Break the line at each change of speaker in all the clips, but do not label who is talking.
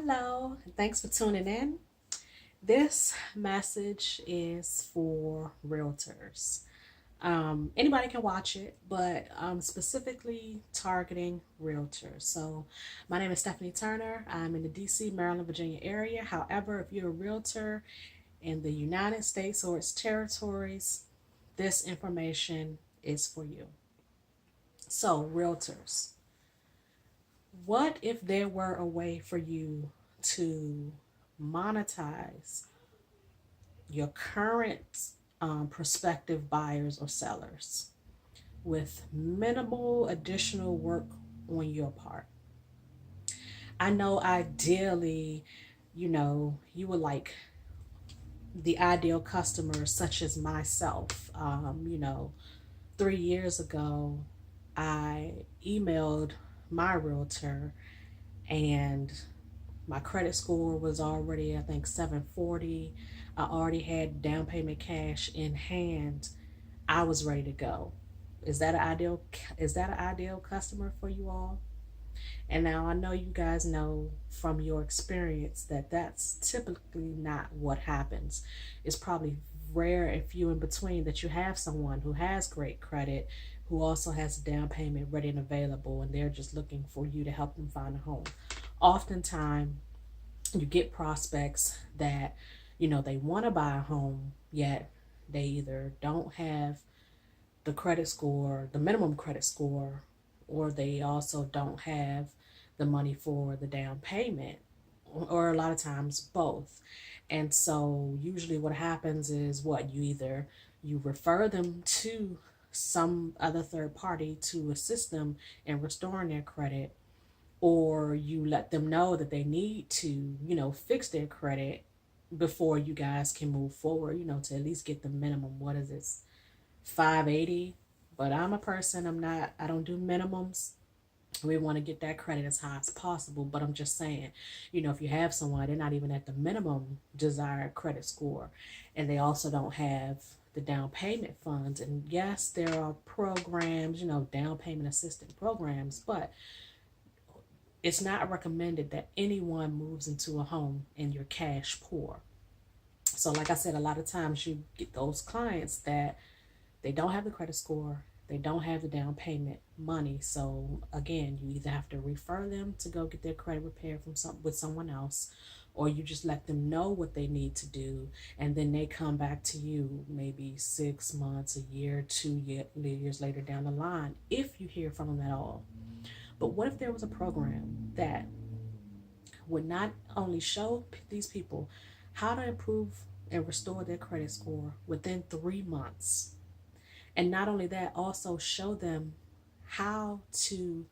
Hello, thanks for tuning in. This message is for realtors. Anybody can watch it, but specifically targeting realtors. So, my name is Stephanie Turner. I'm in the DC, Maryland, Virginia area. However, if you're a realtor in the United States or its territories, this information is for you. So, realtors, what if there were a way for you to monetize your current prospective buyers or sellers with minimal additional work on your part? I know ideally, you would like the ideal customer, such as myself. 3 years ago, I emailed my realtor and my credit score was already, I think, 740. I already had down payment cash in hand. I was ready to go. Is that an ideal? Is that an ideal customer for you all? And now I know you guys know from your experience that that's typically not what happens. It's probably rare and few in between that you have someone who has great credit, who also has a down payment ready and available, and they're just looking for you to help them find a home. Oftentimes, you get prospects that they want to buy a home, yet they either don't have the credit score, the minimum credit score, or they also don't have the money for the down payment, or a lot of times both. And so usually what happens is, what you either you refer them to some other third party to assist them in restoring their credit, or you let them know that they need to, fix their credit before you guys can move forward, to at least get the minimum. What is this? 580. But I'm a person, I don't do minimums. We want to get that credit as high as possible. But I'm just saying, if you have someone, they're not even at the minimum desired credit score, and they also don't have the down payment funds. And yes, there are programs, down payment assistance programs, but it's not recommended that anyone moves into a home and you're cash poor. So, like I said, a lot of times you get those clients that they don't have the credit score, they don't have the down payment money. So, again, you either have to refer them to go get their credit repaired with someone else, or you just let them know what they need to do, and then they come back to you maybe 6 months, a year, 2 years later down the line, if you hear from them at all. But what if there was a program that would not only show these people how to improve and restore their credit score within 3 months, and not only that, also show them how to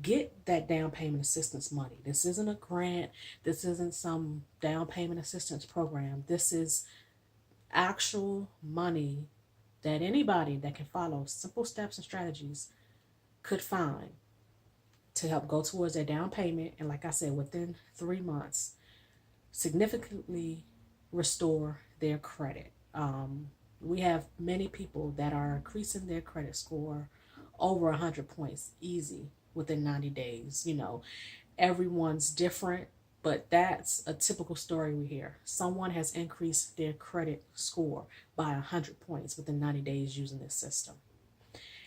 get that down payment assistance money? This isn't a grant, this isn't some down payment assistance program. This is actual money that anybody that can follow simple steps and strategies could find to help go towards their down payment, and like I said, within 3 months, significantly restore their credit. We have many people that are increasing their credit score over 100 points easy within 90 days. Everyone's different, but that's a typical story we hear. Someone has increased their credit score by 100 points within 90 days using this system.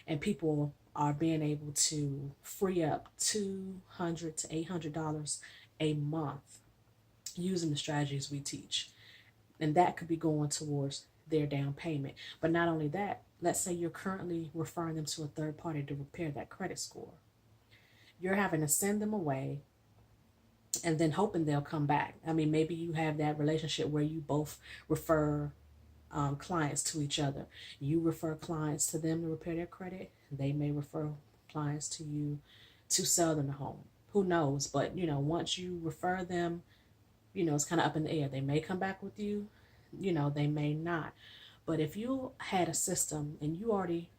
And people are being able to free up $200 to $800 a month using the strategies we teach. And that could be going towards their down payment. But not only that, let's say you're currently referring them to a third party to repair that credit score. You're having to send them away and then hoping they'll come back. I mean, maybe you have that relationship where you both refer clients to each other. You refer clients to them to repair their credit. They may refer clients to you to sell them a home. Who knows? But, once you refer them, it's kind of up in the air. They may come back with you, they may not. But if you had a system and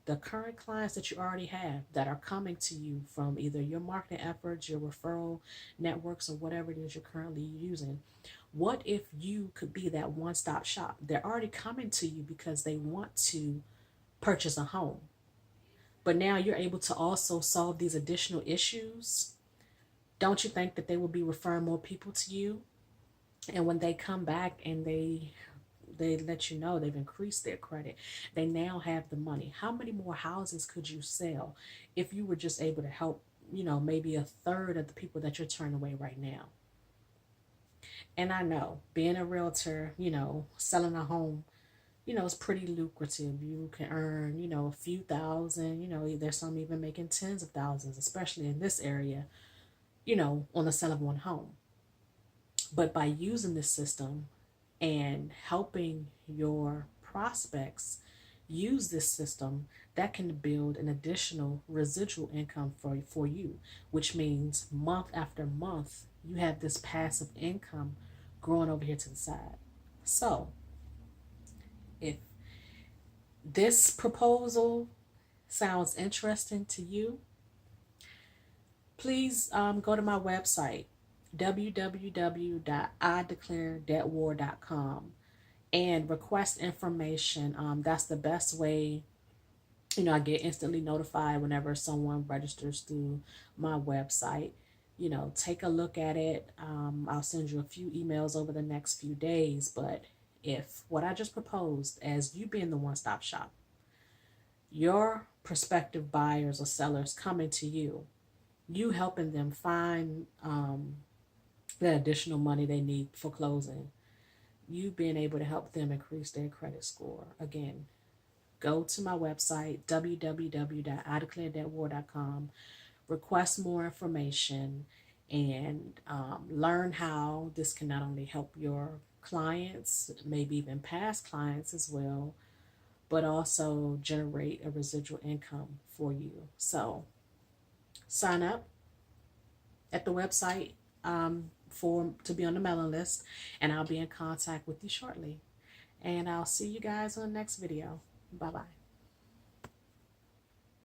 the current clients that you already have that are coming to you from either your marketing efforts, your referral networks, or whatever it is you're currently using, what if you could be that one-stop shop? They're already coming to you because they want to purchase a home. But now you're able to also solve these additional issues Don't you think that they will be referring more people to you? And when they come back and they let you know they've increased their credit, they now have the money. How many more houses could you sell if you were just able to help, maybe a third of the people that you're turning away right now? And I know being a realtor, selling a home, it's pretty lucrative. You can earn, a few thousand, there's some even making tens of thousands, especially in this area, on the sale of one home. But by using this system and helping your prospects use this system, that can build an additional residual income for you, which means month after month, you have this passive income growing over here to the side. So, if this proposal sounds interesting to you, please go to my website, www.ideclaredebtwar.com, and request information. That's the best way. I get instantly notified whenever someone registers through my website. Take a look at it. I'll send you a few emails over the next few days. But if what I just proposed, as you being the one-stop shop, your prospective buyers or sellers coming to you helping them find that additional money they need for closing, you being able to help them increase their credit score. Again, go to my website, www.ideclaredebtwar.com, request more information, and learn how this can not only help your clients, maybe even past clients as well, but also generate a residual income for you. So sign up at the website for to be on the mailing list, and I'll be in contact with you shortly. And I'll see you guys on the next video. Bye bye.